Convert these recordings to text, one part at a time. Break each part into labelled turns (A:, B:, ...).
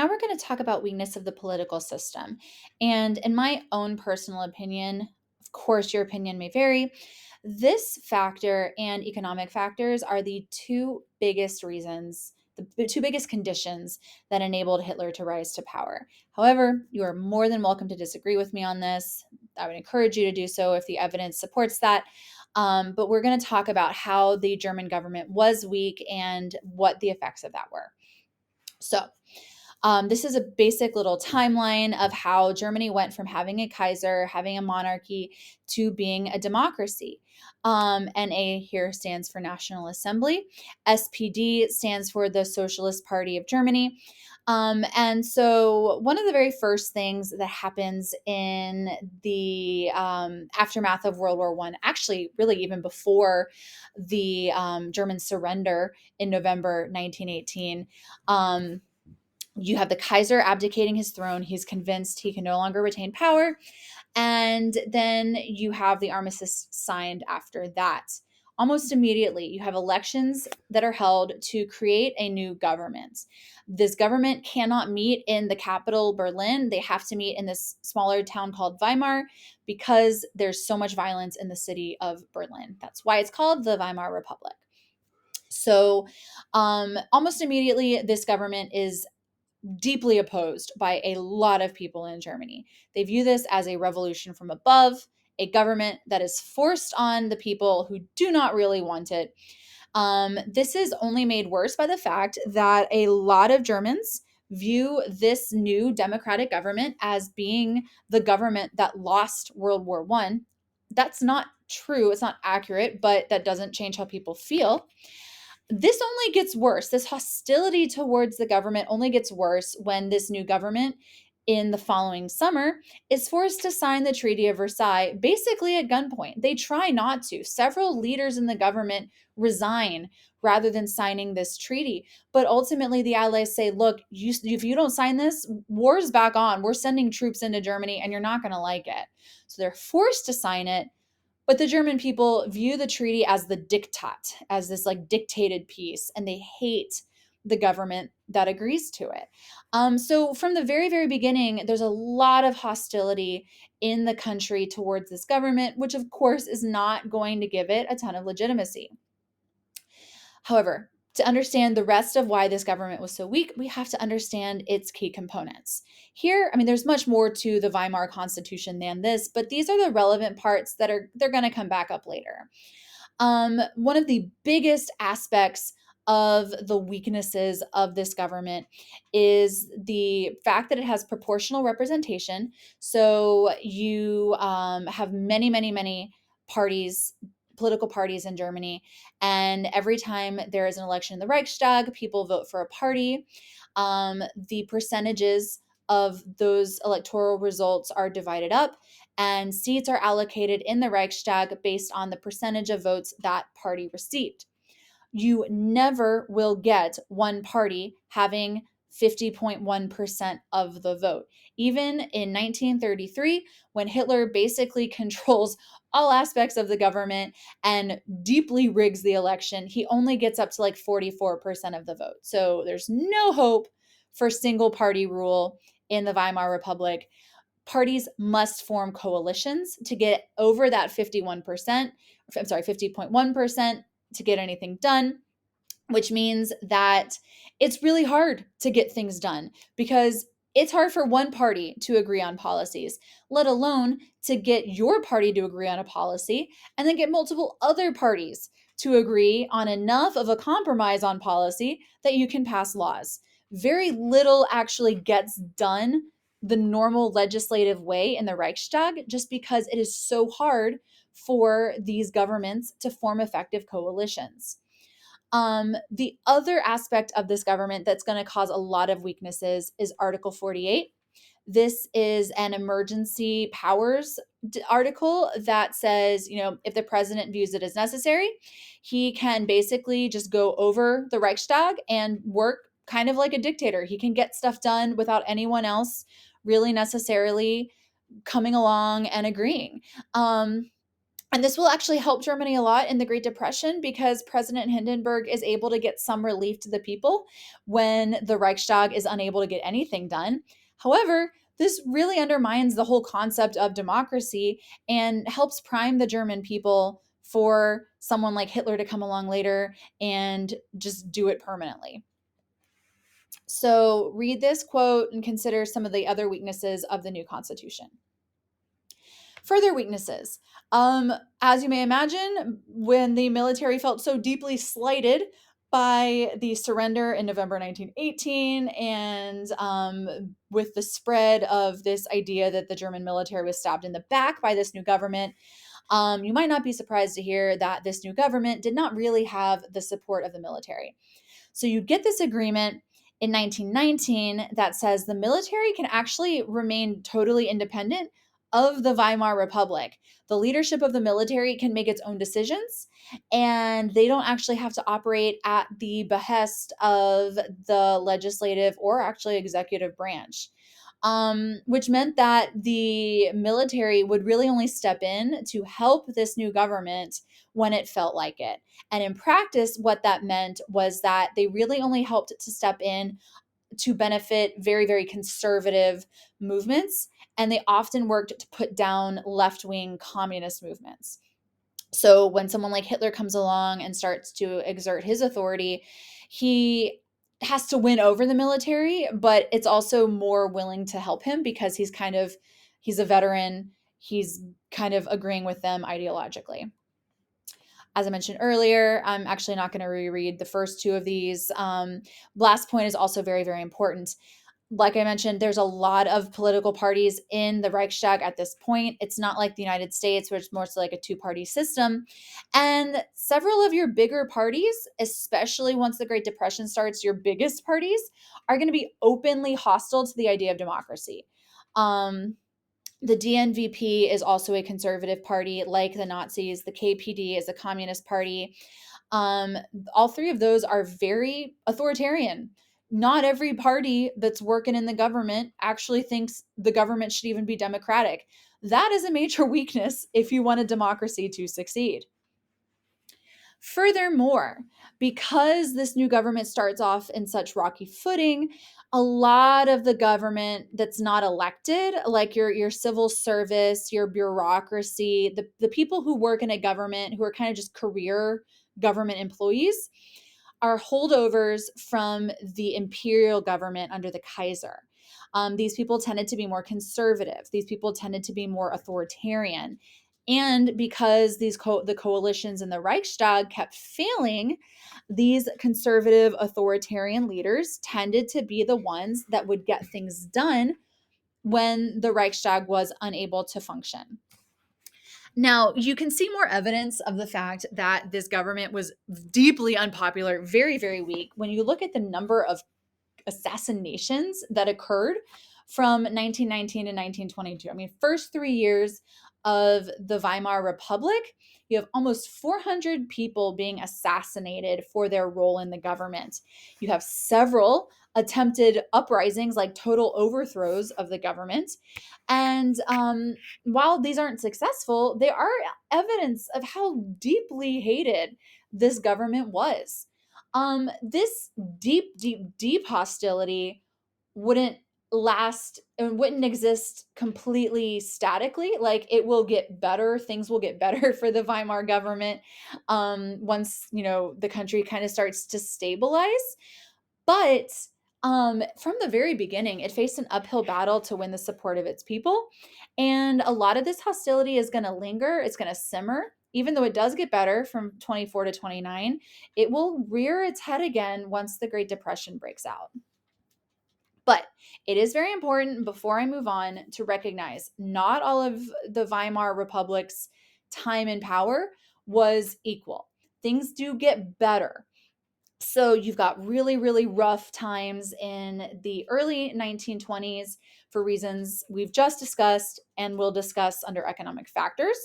A: now we're going to talk about weakness of the political system. And in my own personal opinion, of course, your opinion may vary. This factor and economic factors are the two biggest reasons, the two biggest conditions that enabled Hitler to rise to power. However, you are more than welcome to disagree with me on this. I would encourage you to do so if the evidence supports that. But we're going to talk about how the German government was weak and what the effects of that were. So, this is a basic little timeline of how Germany went from having a Kaiser, having a monarchy, to being a democracy. NA here stands for National Assembly. SPD stands for the Socialist Party of Germany. And so, one of the very first things that happens in the aftermath of World War I, actually, really even before the German surrender in November 1918, you have the Kaiser abdicating his throne. He's convinced he can no longer retain power. And then you have the armistice signed after that. Almost immediately, you have elections that are held to create a new government. This government cannot meet in the capital, Berlin. They have to meet in this smaller town called Weimar because there's so much violence in the city of Berlin. That's why it's called the Weimar Republic. So, almost immediately, this government is deeply opposed by a lot of people in Germany. They view this as a revolution from above, a government that is forced on the people who do not really want it. This is only made worse by the fact that a lot of Germans view this new democratic government as being the government that lost World War I. That's not true. It's not accurate, but that doesn't change how people feel. This only gets worse. This hostility towards the government only gets worse when this new government in the following summer is forced to sign the Treaty of Versailles basically at gunpoint. They try not to. Several leaders in the government resign rather than signing this treaty. But ultimately, the Allies say, look, if you don't sign this, war's back on. We're sending troops into Germany and you're not going to like it. So they're forced to sign it. But the German people view the treaty as the diktat, as this like dictated piece, and they hate the government that agrees to it. So from the very, very beginning, there's a lot of hostility in the country towards this government, which of course is not going to give it a ton of legitimacy. However, to understand the rest of why this government was so weak, we have to understand its key components. Here, I mean, there's much more to the Weimar Constitution than this, but these are the relevant parts that they're going to come back up later. One of the biggest aspects of the weaknesses of this government is the fact that it has proportional representation. So you have many, many, many parties, political parties in Germany. And every time there is an election in the Reichstag, people vote for a party. The percentages of those electoral results are divided up, and seats are allocated in the Reichstag based on the percentage of votes that party received. You never will get one party having 50.1% of the vote. Even in 1933, when Hitler basically controls all aspects of the government and deeply rigs the election, he only gets up to like 44% of the vote. So there's no hope for single party rule in the Weimar Republic. Parties must form coalitions to get over that 50.1% to get anything done, which means that it's really hard to get things done because it's hard for one party to agree on policies, let alone to get your party to agree on a policy and then get multiple other parties to agree on enough of a compromise on policy that you can pass laws. Very little actually gets done the normal legislative way in the Reichstag just because it is so hard for these governments to form effective coalitions. The other aspect of this government that's going to cause a lot of weaknesses is Article 48. This is an emergency powers article that says, if the president views it as necessary, he can basically just go over the Reichstag and work kind of like a dictator. He can get stuff done without anyone else really necessarily coming along and agreeing. And this will actually help Germany a lot in the Great Depression because President Hindenburg is able to get some relief to the people when the Reichstag is unable to get anything done. However, this really undermines the whole concept of democracy and helps prime the German people for someone like Hitler to come along later and just do it permanently. So, read this quote and consider some of the other weaknesses of the new constitution. Further weaknesses. As you may imagine, when the military felt so deeply slighted by the surrender in November 1918, and with the spread of this idea that the German military was stabbed in the back by this new government, you might not be surprised to hear that this new government did not really have the support of the military. So you get this agreement in 1919 that says the military can actually remain totally independent of the Weimar Republic. The leadership of the military can make its own decisions, and they don't actually have to operate at the behest of the legislative or actually executive branch. Which meant that the military would really only step in to help this new government when it felt like it. And in practice, what that meant was that they really only helped to step in to benefit very, very conservative movements. And they often worked to put down left wing communist movements. So when someone like Hitler comes along and starts to exert his authority, he has to win over the military, but it's also more willing to help him because he's a veteran. He's kind of agreeing with them ideologically. As I mentioned earlier, I'm actually not going to reread the first two of these. Last point is also very, very important. Like I mentioned, there's a lot of political parties in the Reichstag at this point. It's not like the United States, where it's mostly like a two-party system. And several of your bigger parties, especially once the Great Depression starts, your biggest parties are going to be openly hostile to the idea of democracy. The DNVP is also a conservative party, like the Nazis. The KPD is a communist party. Um, all three of those are very authoritarian. Not every party that's working in the government actually thinks the government should even be democratic. That is a major weakness if you want a democracy to succeed. Furthermore, because this new government starts off in such rocky footing, a lot of the government that's not elected, like your civil service, your bureaucracy, the people who work in a government who are kind of just career government employees, are holdovers from the imperial government under the Kaiser. These people tended to be more conservative. These people tended to be more authoritarian. And because the coalitions in the Reichstag kept failing, these conservative authoritarian leaders tended to be the ones that would get things done when the Reichstag was unable to function. Now, you can see more evidence of the fact that this government was deeply unpopular, very, very weak, when you look at the number of assassinations that occurred from 1919 to 1922. I mean, first 3 years of the Weimar Republic, you have almost 400 people being assassinated for their role in the government. You have several attempted uprisings, like total overthrows of the government. And while these aren't successful, they are evidence of how deeply hated this government was. This deep, deep, deep hostility wouldn't last and wouldn't exist completely statically. Like, it will get better. Things will get better for the Weimar government once, the country kind of starts to stabilize. But from the very beginning, it faced an uphill battle to win the support of its people. And a lot of this hostility is going to linger, it's going to simmer. Even though it does get better from 24 to 29, it will rear its head again once the Great Depression breaks out. But it is very important, before I move on, to recognize not all of the Weimar Republic's time in power was equal. Things do get better. So you've got really, really rough times in the early 1920s for reasons we've just discussed and will discuss under economic factors.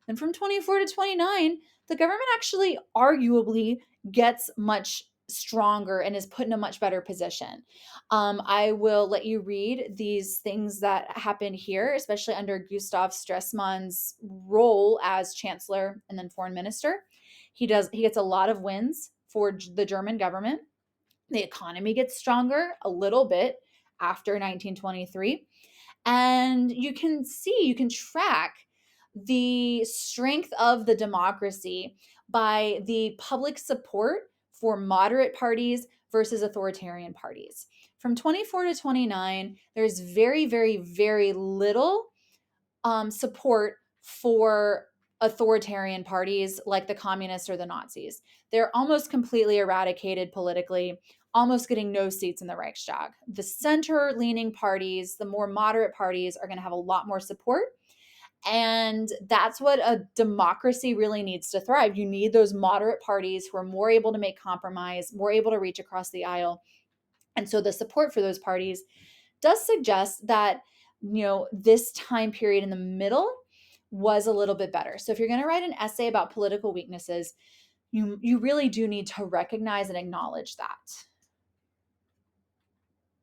A: Then from 24 to 29, the government actually arguably gets much stronger and is put in a much better position. I will let you read these things that happened here, especially under Gustav Stresemann's role as chancellor and then foreign minister. He gets a lot of wins for the German government. The economy gets stronger a little bit after 1923. And you can track the strength of the democracy by the public support for moderate parties versus authoritarian parties. From 24 to 29, there's very, very, very little support for authoritarian parties like the communists or the Nazis. They're almost completely eradicated politically, almost getting no seats in the Reichstag. The center leaning parties, the more moderate parties, are going to have a lot more support. And that's what a democracy really needs to thrive. You need those moderate parties who are more able to make compromise, more able to reach across the aisle. And so the support for those parties does suggest that, this time period in the middle was a little bit better. So if you're going to write an essay about political weaknesses, you really do need to recognize and acknowledge that.